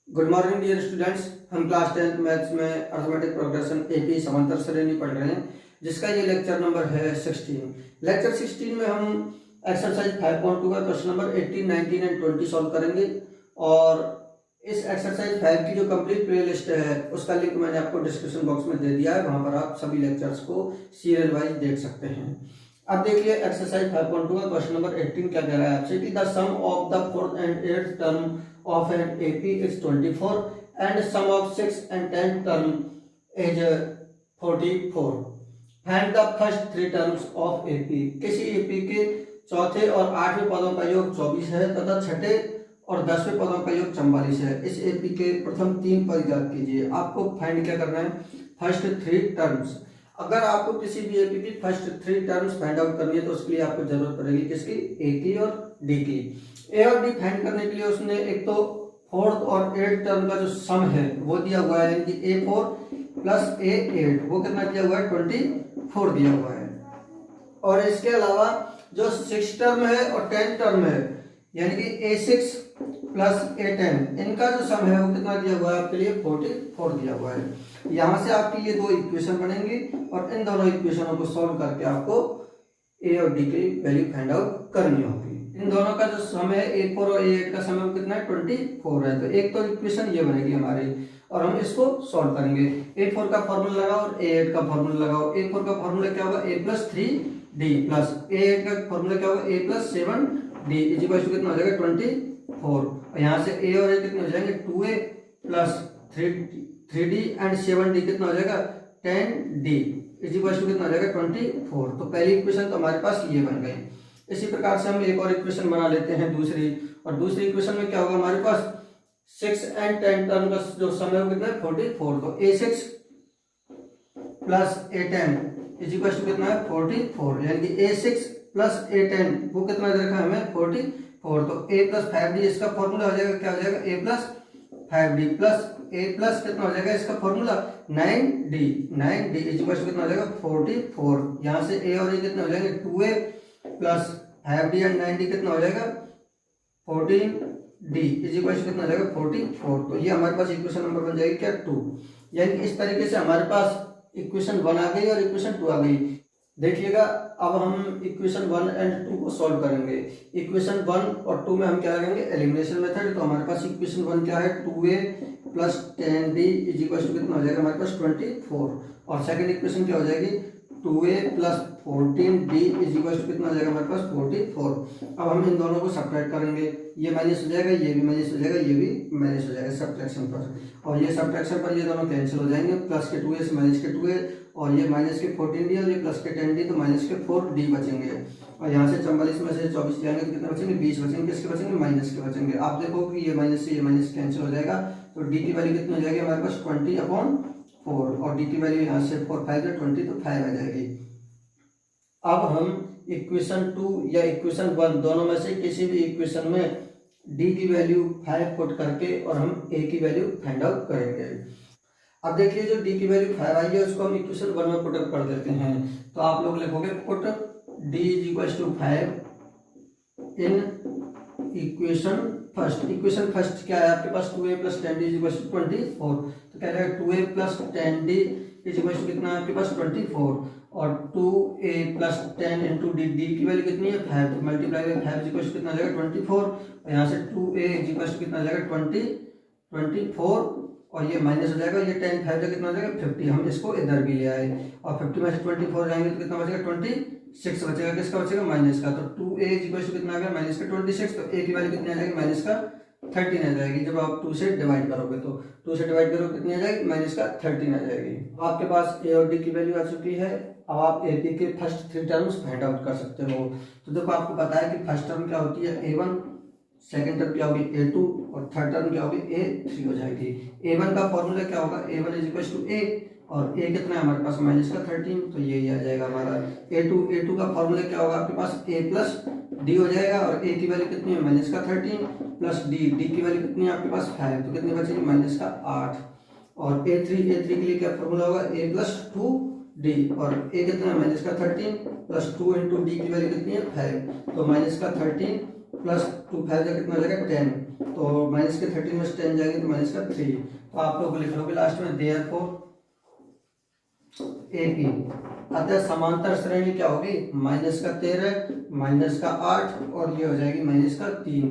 Good morning dear students. हम class 10th maths में arithmetic progression AP समांतर श्रेणी पढ़ रहे हैं, जिसका ये लेक्चर नंबर है 16। लेक्चर 16 में हम एक्सरसाइज 5.2 का क्वेश्चन नंबर 18, 19 एंड 20 सॉल्व करेंगे। और इस एक्सरसाइज 5 की जो कंप्लीट प्ले लिस्ट है उसका लिंक मैंने आपको डिस्क्रिप्शन बॉक्स में दे दिया है, वहां पर आप सभी लेक्चर्स को सीरियल वाइज देख सकते हैं। अब देखिए एक्सरसाइज 5.2 का क्वेश्चन नंबर 18 क्या कह रहा है आपसे कि the sum of the fourth and eighth term of an AP is 24 and sum of 6 and 10 term is 44. Find the first three terms of AP. किसी AP के चौथे और आठवें पदों का योग 24 है तथा छठे और 10वें पदों का योग 44 है। इस AP के प्रथम तीन पद ज्ञात कीजिए। आपको फाइंड क्या करना है? First three terms. अगर आपको किसी भी एपी की first three terms find out करनी है तो उसके लिए आपको जरूरत पड़ेगी किसकी? ए की और डी की। ए और डी फाइंड करने के लिए उसने एक तो फोर्थ और एट टर्म का जो सम है वो दिया हुआ है, यानी कि A4 प्लस A8, वो कितना दिया हुआ है? 24 दिया हुआ है। और इसके अलावा जो 6 टर्म है और 10 टर्म है, यानी कि A6 प्लस A10, इनका जो सम है वो कितना दिया हुआ है आपके लिए? 44 दिया हुआ है। यहां से आपके लिए दो इक्वेशन बनेंगी और इन दोनों इक्वेशनों को सॉल्व करके आपको ए और डी की वैल्यू फाइंड आउट करनी होगी। इन दोनों का जो सम है A4 और A8 का सम कितना है? 24 है। तो एक तो इक्वेशन ये बनेगी हमारी और हम इसको सॉल्व करेंगे। A4 का फॉर्मूला लगाओ और A8 का फॉर्मूला लगाओ। A4 का फॉर्मूला क्या होगा? A plus 3D plus A8 का फॉर्मूला क्या होगा? A plus 7D equal to कितना हो जाएगा? 24। और यहाँ से A और A कितने हो जाएंगे? 2A plus 3D and 7D कितना हो जाएगा? 10D इक्वल टू कितना हो जाएगा? 24। तो पहली इक्वेशन तो हमारे पास ये बन गई। इसी प्रकार से हम एक और इक्वेशन बना लेते हैं दूसरी, और दूसरी इक्वेशन में क्या होगा हमारे पास? 6 एंड 10 टर्म का जो सम है वो कितना है? 44। तो A6 plus A10 equal to कितना है? 44, यानी कि A6 प्लस A10 वो कितना दे रखा है हमें? 44। तो A प्लस 5D इसका फॉर्मूला हो जाएगा, क्या हो जाएगा? A plus 5D plus A plus कितना हो जाएगा इसका फॉर्मूला? 9D इक्वल टू कितना हो जाएगा? 44। यहाँ से A और A कितने हो जाएंगे? 2A plus 5D and 9D कितना हो जाएगा? 14D इक्वल टू कितना हो जाएगा? 44। तो ये हमारे पास इक्वेशन नंबर बन जाएगी क्या? 2। यानी इस तरीके से हमारे पास इक्वेशन 1 आ गई और इक्वेशन 2 आ गई। देखिएगा अब हम इक्वेशन 1 एंड 2 को सॉल्व करेंगे। इक्वेशन 1 और 2 में हम क्या करेंगे? Elimination method. तो हमारे पास इक्वेशन 1 क्या है? 2A plus 10D equal to कितना हो जाएगा हमारे पास? 24। और सेकंड इक्वेशन क्या हो जाएगी? 2A plus 14D equal to कितना हो जाएगा हमारे पास? 44। अब हम इन दोनों को सब्ट्रैक्ट करेंगे। ये माइनस हो जाएगा, ये भी माइनस हो जाएगा, ये भी माइनस हो जाएगा सब्ट्रैक्शन पर। और ये सब्ट्रैक्शन पर ये दोनों कैंसिल हो जाएंगे। प्लस के 2A से माइनस के 2A, और ये माइनस के 14D और ये प्लस के 10D, तो माइनस के 4D बचेंगे। और यहाँ से 44 में से 24 जाएंगे तो कितने बचेंगे? 20 बचेंगे। किसके बचेंगे? माइनस के बचेंगे। आप देखो कि ये माइनस से ये माइनस कैंसिल हो जाएगा, तो डी की वैल्यू कितनी हो जाएगी हमारे पास? 20/4, और डी की वैल्यू यहाँ से 4 5 20, तो 5 आ जाएगी। अब हम इक्वेशन 2 या इक्वेशन 1 दोनों में से किसी भी इक्वेशन में d की वैल्यू 5 पुट करके और हम a की वैल्यू फाइंड आउट करेंगे। अब देखिए जो d की वैल्यू 5 आई है उसको हम इक्वेशन 1 में पुट अप कर देते हैं। तो आप लोग लिखोगे put d equals to 5 in equation first. Equation first क्या है आपके पास? 2A plus 10D equals to 24। तो कह रहा है 2A plus 10D equals to कितना है आपके पास? 24। और 2A प्लस 10 इंटू डी की वैल्यू कितनी है? 5। तो मल्टीप्लाई बाय 5 इक्वल्स कितना आ जाएगा? 24। और यहाँ से 2A इक्वल्स कितना आ जाएगा? 24, और ये माइनस हो जाएगा, ये 10 5 कितना हो जाएगा? 50। हम इसको इधर भी ले आए और 50 में से 24 जाएंगे तो कितना बचेगा? 26 बचेगा। किसका बचेगा? माइनस का। तो 2A इक्वल्स कितना आ गया? माइनस का 26। तो A की वैल्यू कितनी आ जाएगी? माइनस का 13 आ जाएगी। जब आप 2 से डिवाइड करोगे तो 2 से डिवाइड करोगे कितनी आ जाएगी? माइनस का 13 आ जाएगी। आपके पास A और D की वैल्यू आ चुकी है। अब आप AP के first three terms find out कर सकते हो। तो देखो आपको पता है कि फर्स्ट टर्म क्या होती है? A1, सेकंड टर्म क्या होगी? A2, और थर्ड टर्म क्या होगी? A3 हो जाएगी। A1 का फॉर्मूला क्या होगा? A1 is equal to A, और A कितना है हमारे पास? माइनस का 13। तो ये आ जाएगा हमारा A2 का फॉर्मूला क्या होगा आपके पास? A प्लस D हो जाएगा, और A की वैल्यू कितनी है? माइनस का 13 प्लस D की वैल्यू कितनी है आपके पास? 5। तो कितनी बचेगी? माइनस का 8। और A3 के लिए क्या फॉर्मूला होगा? A प्लस 2D, और A कितना है? माइनस का 13 प्लस 2 इंटू D की वैल्यू कितनी है? 5। तो माइनस का 13 प्लस 2 5 कितना हो जाएगा? 10। तो माइनस के 13 में 10 जाएंगे तो माइनस का 3। तो आप लोग लिख लोगे लास्ट में देयरफॉर AP। अतः समांतर श्रेणी क्या होगी, माइनस का 13 माइनस का 8 और ये हो जाएगी माइनस का 3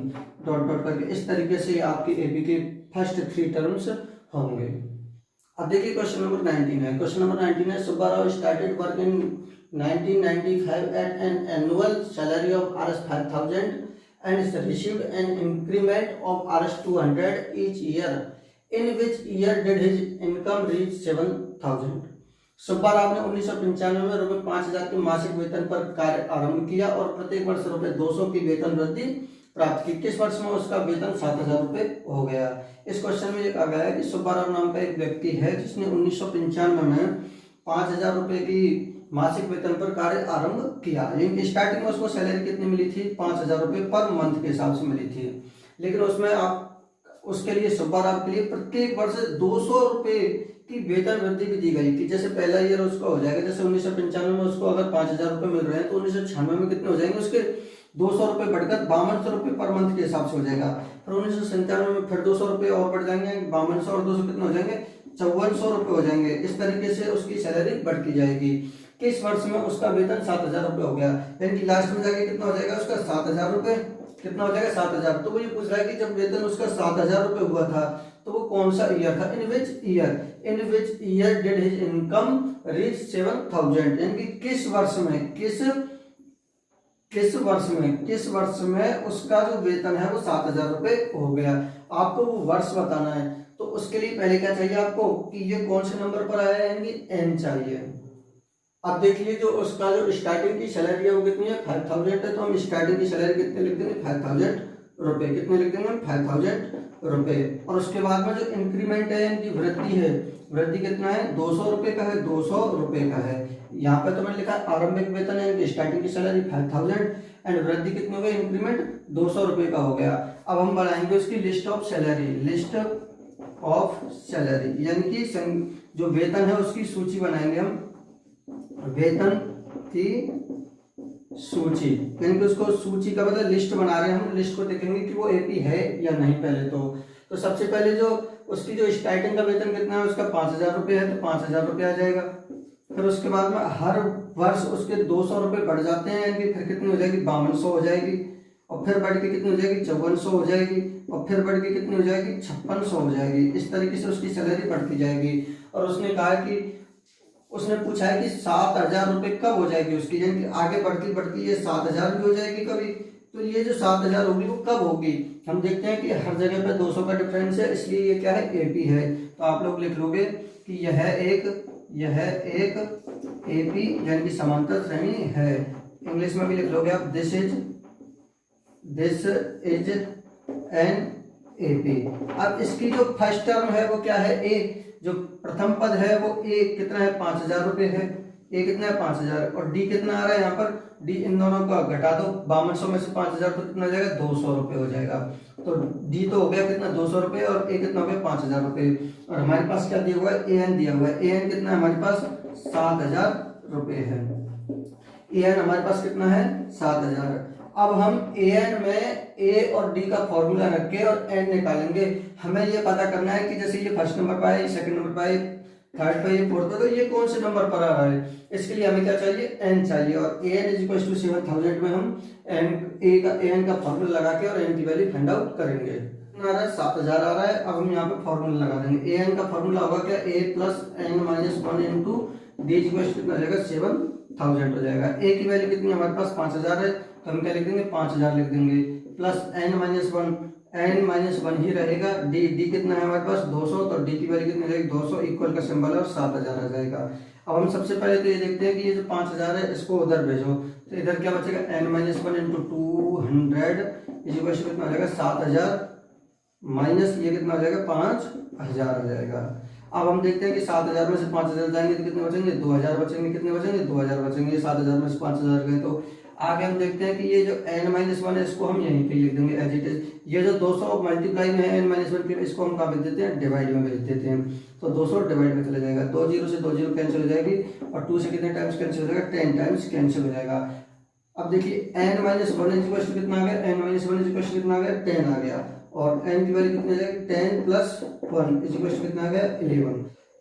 डॉट डॉट करके। इस तरीके से आपकी AP के फर्स्ट 3 टर्म्स होंगे। अब देखिए क्वेश्चन नंबर 19 है। क्वेश्चन नंबर 19 है, Subbarao started work in 1995 at an annual salary of Rs 5,000 and received an increment of Rs 200 each year. In which year did his income reach 7,000? Subbarao ने 1995 में रुपये 5,000 के मासिक वेतन पर कार्य आरंभ किया और प्रत्येक वर्ष रुपये 200 की वेतन वृद्धि प्राप्त की। किस वर्ष में उसका वेतन 7,000 रुपये हो गया? इस क्वेश्चन में ये कहा गया है कि सुब्बाराव नाम का एक व्यक्ति है जिसने 1995 में 5,000 रुपये की मासिक वेतन पर कार्य आरंभ किया। लेकिन स्टार्टिंग में उसको सैलरी कितनी मिली थी, 5,000 रुपये पर मंथ के हिसाब से मिली थी। लेकिन उसमें आप उसके लिए सुब्बाराव के लिए प्रत्येक वर्ष 200 रुपये की वेतन वृद्धि भी दी गई कि जैसे पहला ईयर उसका हो जाएगा, जैसे 1995 में उसको अगर 5,000 रुपये मिल रहे हैं तो 1996 में कितने हो जाएंगे, उसके 200 रुपये बढ़कर 5200 रुपये पर मंथ के हिसाब से हो जाएगा। फिर 1997 में फिर 200 रुपये और बढ़ जाएंगे, 5200 और 200 कितने हो जाएंगे, 5400 रुपये हो जाएंगे। इस तरीके से उसकी सैलरी बढ़ती जाएगी। किस वर्ष में उसका वेतन 7,000 रुपये हो गया, यानी कि लास्ट में जाके कितना हो जाएगा उसका 7,000 रुपये, कितना हो जाएगा 7,000। तो वो ये पूछ रहा है कि जब वेतन उसका 7,000 रुपये हुआ था तो वो कौन सा ईयर था, in which year did his income reach 7,000, यानी कि किस वर्ष में उसका जो वेतन है वो 7,000 रुपये हो गया। आपको वो वर्ष बताना है। तो उसके लिए पहले क्या चाहिए आपको कि ये कौन से नंबर पर आया है, यानी कि n चाहिए। अब देखिए जो उसका जो स्टार्टिंग की सैलरी है वो कितनी है, 5,000 है। तो हम स्टार्टिंग की सैलरी कितने लिख देंगे, 5,000 रुपये। कितने लिख देंगे, 5,000 रुपये। और उसके बाद में जो इंक्रीमेंट है इनकी वृद्धि है, वृद्धि कितना है, 200 रुपये का है, 200 रुपये का है। यहाँ पे तो मैंने लिखा है आरंभिक वेतन है, स्टार्टिंग की सैलरी 5,000 एंड वृद्धि कितनी हो गई, इंक्रीमेंट 200 रुपये का हो गया। अब हम बढ़ाएंगे उसकी लिस्ट ऑफ सैलरी, यानी कि जो वेतन है उसकी सूची बनाएंगे हम, वेतन की सूची, यानी कि उसको सूची का मतलब लिस्ट बना रहे हैं हम। लिस्ट को देखेंगे कि वो एपी है या नहीं पहले तो सबसे पहले जो उसकी जो स्टार्टिंग का वेतन कितना है उसका 5,000 रुपये है, तो 5,000 रुपये आ जाएगा। फिर उसके बाद में हर वर्ष उसके 200 रुपये बढ़ जाते हैं, यानी कि फिर कितनी हो जाएगी, 5200 हो जाएगी। और फिर बढ़ के कितनी हो जाएगी, 5400 हो जाएगी। और फिर बढ़ के कितनी हो जाएगी, 5600 हो जाएगी। इस तरीके से उसकी सैलरी बढ़ती जाएगी। और उसने कहा कि उसने पूछा है कि 7,000 रुपये कब हो जाएगी उसकी, यानी कि आगे बढ़ती बढ़ती ये 7,000 भी हो जाएगी कभी। तो ये जो 7,000 होगी वो कब होगी, हम देखते हैं कि हर जगह पे 200 का डिफरेंस है, इसलिए ये क्या है, एपी है। तो आप लोग लिख लोगे कि यह एक एपी यानी कि समांतर श्रेणी है। इंग्लिश में भी लिख लोगे आप, दिस इज एन एपी। अब इसकी जो फर्स्ट टर्म है वो क्या है, ए। जो प्रथम पद है वो ए कितना है, 5,000 रुपये है। ए कितना है, 5,000। और डी कितना आ रहा है यहाँ पर, डी इन दोनों का घटा दो, 5200 में से 5,000 तो कितना हो जाएगा, 200 रुपये हो जाएगा। तो डी तो हो गया कितना, 200 रुपये, और ए कितना हो गया, 5,000 रुपये। और हमारे पास क्या दिया हुआ है, ए एन दिया हुआ है। ए एन कितना है हमारे पास, 7,000 रुपये है। ए एन हमारे पास कितना है, 7,000। अब हम ए एन में ए और डी का फॉर्मूला रख के और एन निकालेंगे। हमें ये पता करना है कि जैसे ये फर्स्ट नंबर पर है, सेकंड नंबर पर है, थर्ड पे, ये फोर्थ पे, तो ये कौन से नंबर पर आ रहा है। इसके लिए हमें क्या चाहिए, एन चाहिए। और A N is equal to 7,000 में हम ए एन का फॉर्मूला लगा के और एन की वैल्यू फाइंड आउट करेंगे। आ रहा है 7,000 आ रहा है। अब हम यहाँ पे फॉर्मूला लगा देंगे। ए एन का फॉर्मूला होगा क्या, A plus N minus 1 into D is equal to कितना हो जाएगा, 7,000 हो जाएगा। ए की वैल्यू कितनी हमारे पास 5,000 है, तो हम क्या लिख देंगे, 5,000 लिख देंगे। प्लस एन माइनस वन ही रहेगा। डी कितना है हमारे पास, 200, तो डी की वैल्यू कितनी हो जाएगी, 200 इक्वल का सिंबल है और 7,000 आ जाएगा। अब हम सबसे पहले तो ये देखते हैं कि ये जो 5,000 है इसको उधर भेजो, तो इधर क्या बचेगा, n minus 1 into 200 is equal to कितना हो जाएगा, 7,000 माइनस ये कितना हो जाएगा, 5,000 आ जाएगा। अब हम देखते हैं कि 7,000 में से 5,000 जाएंगे तो कितने बचेंगे, 2,000 बचेंगे। कितने बचेंगे, 2,000 बचेंगे। 7,000 में से 5,000 गए। तो आगे हम देखते हैं कि ये जो n-1 है इसको हम यहीं पे लिख देंगे एज इट इज। ये जो 200 मल्टीप्लाई में है n-1 के, इसको हम कहाँ भेज देते हैं, डिवाइड में भेज देते हैं। तो 200 डिवाइड में चला जाएगा, 2 0 से 2 0 कैंसिल हो जाएगी, और 2 से कितने टाइम्स कैंसिल हो जाएगा, 10 टाइम्स कैंसिल हो जाएगा। अब देखिए n-1 कितना आ गया, n-1 कितना आ गया, 10 आ गया। और n की वैल्यू कितनी आ जाएगी 10 प्लस 1 इज इक्वल टू कितना आ गया 11।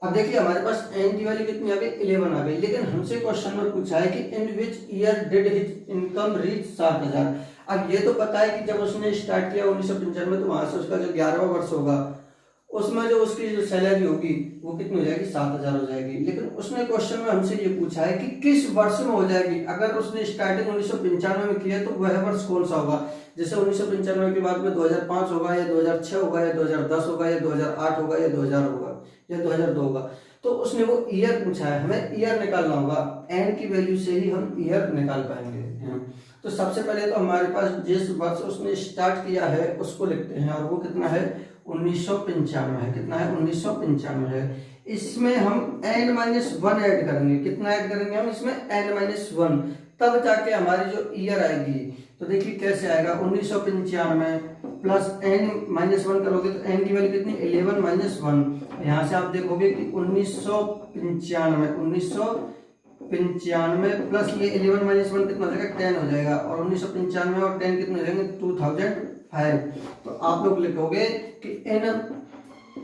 अब देखिए हमारे पास n की वैल्यू कितनी आ गई 11 आ गई, लेकिन हमसे क्वेश्चन में पूछा है कि in which year did his income reach 7000। अब ये तो पता है कि जब उसने स्टार्ट किया 1995 में, तो वहां से उसका जो 11वां वर्ष होगा उसमें जो उसकी जो सैलरी होगी वो कितनी हो जाएगी 7000 हो जाएगी। लेकिन उसने क्वेश्चन में हमसे ये पूछा है कि किस वर्ष में हो जाएगी। अगर उसने स्टार्टिंग 1995 में किया तो वह वर्ष कौन सा होगा। जैसे 1995 के बाद में 2005 होगा या 2006 होगा या 2010 होगा या 2008 होगा या 2000 होगा या 2002 होगा। तो उसने वो ईयर पूछा है, हमें ईयर निकालना होगा। n की वैल्यू से ही हम ईयर निकाल पाएंगे। तो सबसे पहले तो हमारे पास जिस वर्ष उसने स्टार्ट किया है उसको लिखते हैं, और वो कितना है 1995 है। कितना है 1995 है। इसमें हम n-1 ऐड करेंगे। कितना ऐड करेंगे हम इसमें n-1, तब जाके हमारी जो ईयर आएगी। तो देखिए कैसे आएगा 1995 प्लस n-1 करोगे तो n की वैल्यू कितनी 11-1। यहाँ से आप देखोगे कि 1995 प्लस ये 11-1 कितना हो जाएगा 10 हो जाएगा, और 1995 और 10 कितने हो जाएंगे 2005। तो आप लोग लिखोगे कि इन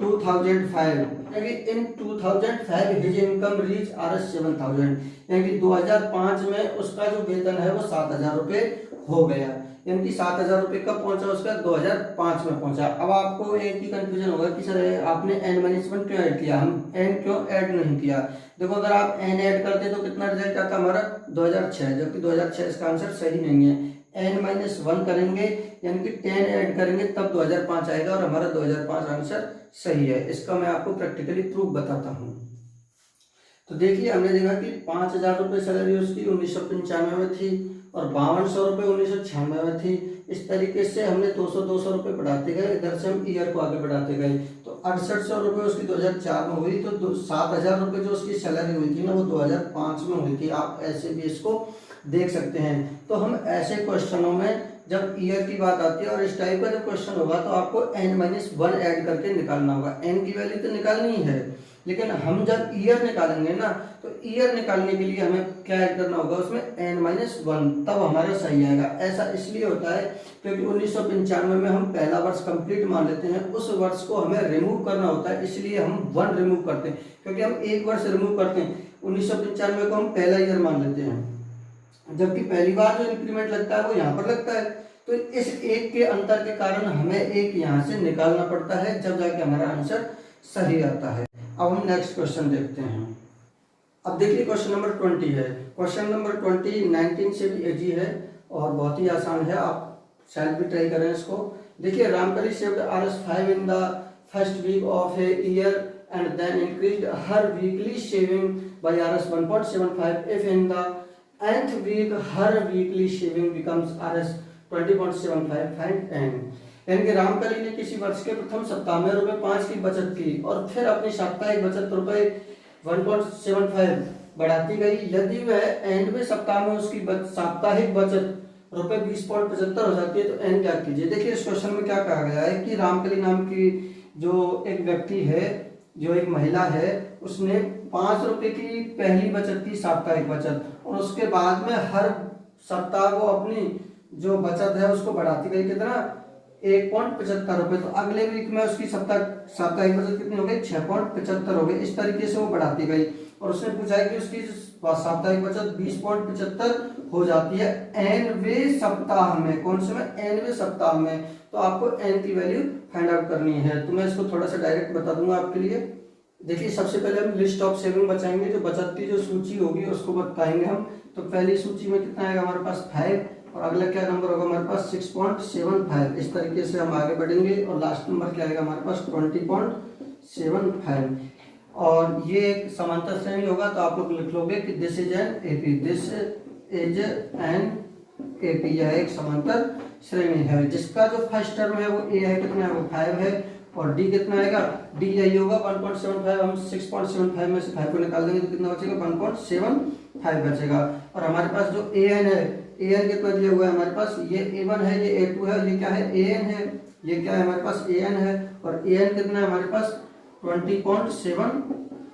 2005 हिज इनकम रीच Rs 7000, यानी कि 2005 में उसका जो वेतन है वो 7000 रुपये हो गया। यानी कि 7000 रुपये कब पहुंचा उसका 2005 में पहुंचा। अब आपको एक ही कंफ्यूजन होगा कि सर आपने n-1 क्यों ऐड किया, हम n क्यों ऐड नहीं किया। देखो अगर आप n ऐड करते तो कितना रिजल्ट आता हमारा 2006, जबकि 2006 इसका आंसर सही नहीं है। n-1 करेंगे यानी कि 10 ऐड करेंगे तब 2005 आएगा, और हमारा 2005 आंसर सही है। इसका मैं आपको प्रैक्टिकली प्रूफ बताता हूँ। तो देखिए हमने देखा कि 5000 रुपये सैलरी उसकी 1995 में थी और 5200 रुपये 1996 में थी। इस तरीके से हमने 200 रुपये बढ़ाते गए, इधर से हम ईयर को आगे बढ़ाते गए। तो 6800 रुपये उसकी 2004 में हुई, तो 7000 रुपये जो उसकी सैलरी हुई थी ना वो 2005 में हुई थी। आप ऐसे भी इसको देख सकते हैं। तो हम ऐसे क्वेश्चनों में जब ईयर की बात आती है और इस टाइप का जब क्वेश्चन होगा तो आपको n-1 ऐड करके निकालना होगा। n की वैल्यू तो निकालनी ही है, लेकिन हम जब ईयर निकालेंगे ना तो ईयर निकालने के लिए हमें क्या ऐड करना होगा उसमें n-1, तब हमारा सही आएगा। ऐसा इसलिए होता है क्योंकि 1995 में हम पहला वर्ष कंप्लीट मान लेते हैं, उस वर्ष को हमें रिमूव करना होता है, इसलिए हम 1 रिमूव करते हैं। क्योंकि हम एक वर्ष रिमूव करते हैं, 1995 को हम पहला ईयर मान लेते हैं, जबकि पहली बार जो इंक्रीमेंट लगता है वो यहाँ पर लगता है। तो इस एक के अंतर के कारण हमें एक यहाँ से निकालना पड़ता है, जब जाके हमारा आंसर सही आता है। अब हम नेक्स्ट क्वेश्चन देखते हैं। अब देखिए क्वेश्चन नंबर 20 है। क्वेश्चन नंबर 20 19 से भी इजी है और बहुत ही आसान है, आप शायद भी ट्राई करें इसको। देखिए Ramkali saved Rs 5 in the first week of a year and then increased her weekly saving by Rs 1.75 if in the nth week her weekly saving becomes Rs 20.75 find n। यानी कि रामकली ने किसी वर्ष के प्रथम सप्ताह में ₹5 की बचत की और फिर अपनी साप्ताहिक बचत ₹1.75 बढ़ाती गई। यदि वह एंड में सप्ताह में उसकी साप्ताहिक बचत ₹20.75 हो जाती है तो n क्या कीजिए। देखिए इस क्वेश्चन में क्या कहा गया है कि रामकली नाम की जो एक व्यक्ति है, जो एक महिला है, उसने 5 रुपए की पहली बचत की साप्ताहिक बचत, और उसके बाद में हर सप्ताह को अपनी जो बचत है उसको बढ़ाती गई। कितना 1.75 रुपए। तो अगले वीक में उसकी साप्ताहिक बचत कितनी हो गई 6.75 हो गई। इस तरीके से वो बढ़ाती गई और उसने पूछा है कि उसकी साप्ताहिक बचत 20.75 हो जाती है nवें सप्ताह में। कौन से में nवें सप्ताह में। तो आपको n की वैल्यू फाइंड आउट करनी है। तो मैं इसको थोड़ा सा डायरेक्ट बता दूंगा आपके लिए। देखिए सबसे पहले हम लिस्ट ऑफ सेविंग बचाएंगे, जो बचत की जो सूची होगी उसको बताएंगे हम। तो पहली सूची में कितना आएगा हमारे पास 5 और अगला क्या नंबर होगा हमारे पास 6.75। इस तरीके से हम आगे बढ़ेंगे और लास्ट नंबर क्या आएगा हमारे पास 20.75। और ये एक समांतर श्रेणी होगा तो आप लोग लिख लोगे कि this is an AP, this is an AP, यह एक समांतर श्रेणी है। जिसका जो फर्स्ट टर्म है वो ए है, कितना है वो 5 है, और डी कितना आएगा डी यही होगा 1.75। हम 6.75 में से 5 को निकाल देंगे तो कितना बचेगा 1.75 बचेगा। और हमारे पास जो ए एन है, ए एन कितना दिया हुआ है हमारे पास, ये A1 है, ये A2 है, ये क्या है AN है, ये क्या है हमारे पास AN है, और AN कितना है हमारे पास 20.75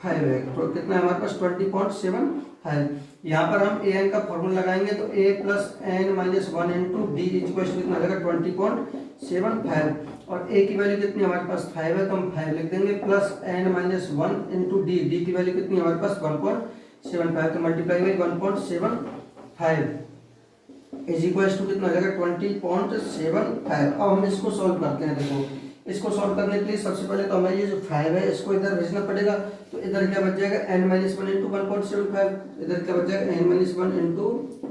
है। तो कितना है हमारे पास 20.75। यहाँ पर हम an का फॉर्मूला लगाएंगे तो a plus N minus one into d equal to कितना रहेगा 20.75 और a की वैल्यू कितनी हमारे पास 5 है तो हम 5 लिख देंगे plus N minus one into D की वैल्यू कितनी हमारे पास 1.75 तो multiply by 1.75 is equal to कितना रहेगा 20.75। अब हम इसको सॉल्व करते हैं। देखो इसको सॉल्व करने के लिए सबसे पहले तो हमें ये जो 5 है इसको इधर भेजना पड़ेगा तो इधर क्या बच जाएगा n माइनस वन इंटू 1.75 इधर क्या बच जाएगा n minus one into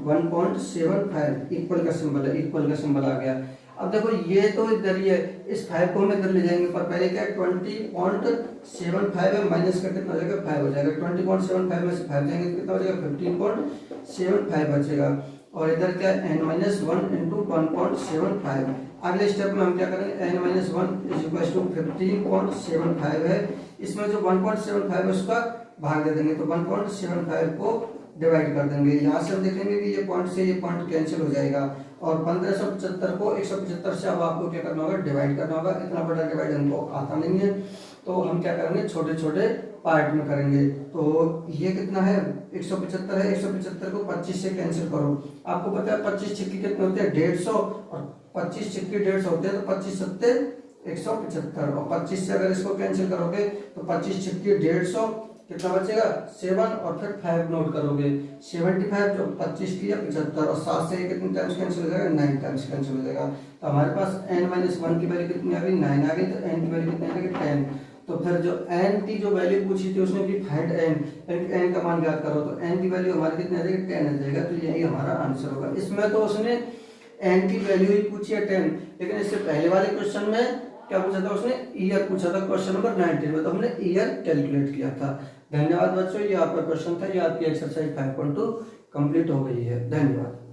1.75 equal का सिंबल है, इक्वल का सिंबल आ गया। अब देखो ये तो इधर ही है, इस 5 को हम इधर ले जाएंगे पर पहले क्या 20.75 है माइनस का कितना हो जाएगा 5 हो जाएगा 20.75 में से 5 जाएंगे तो कितना हो जाएगा 15.75 बचेगा और इधर क्या n माइनस वन इंटू 1.75। अगले स्टेप में हम क्या करेंगे n minus one is equal to 15.75 है, इसमें जो 1.75 है उसका भाग दे देंगे तो 1.75 को डिवाइड कर देंगे। यहाँ से हम देखेंगे कि ये पॉइंट से ये पॉइंट कैंसिल हो जाएगा और 1575 को 175 से अब आपको क्या करना होगा डिवाइड करना होगा। इतना बड़ा डिवाइड हमको आता नहीं है तो हम क्या करेंगे छोटे छोटे पार्ट में करेंगे। तो ये कितना है 175 है, 175 को 25 से कैंसिल करो। आपको पता है 25 छिक्के कितने होते हैं 150 और 25 छिक्के 150 होते हैं तो 25 सत्ते 175 और 25 से अगर इसको कैंसिल करोगे तो 25 छिक्के 150 कितना बचेगा 7 और फिर 5 नोट करोगे 75 जो 25 की या 75 और 7 से कितने टाइम्स कैंसिल हो जाएगा 9 टाइम्स कैंसिल हो जाएगा। तो हमारे पास n माइनस वन की वैल्यू कितनी आ गई 9 आ गई तो n की वैल्यू कितनी आ गई 10। तो फिर जो n की जो वैल्यू पूछी थी उसने कि फाइंड n का मान ज्ञात करो तो n की वैल्यू हमारी कितनी आ जाएगी 10 आ जाएगा तो यही हमारा आंसर होगा। इसमें तो उसने n की वैल्यू ही पूछी है 10, लेकिन इससे पहले वाले क्वेश्चन में क्या पूछा था उसने ईयर पूछा था क्वेश्चन नंबर 19 में तो हमने ईयर कैलकुलेट किया था। धन्यवाद बच्चों, ये आपका क्वेश्चन था, ये आपकी एक्सरसाइज 5.2 कंप्लीट हो गई है। धन्यवाद।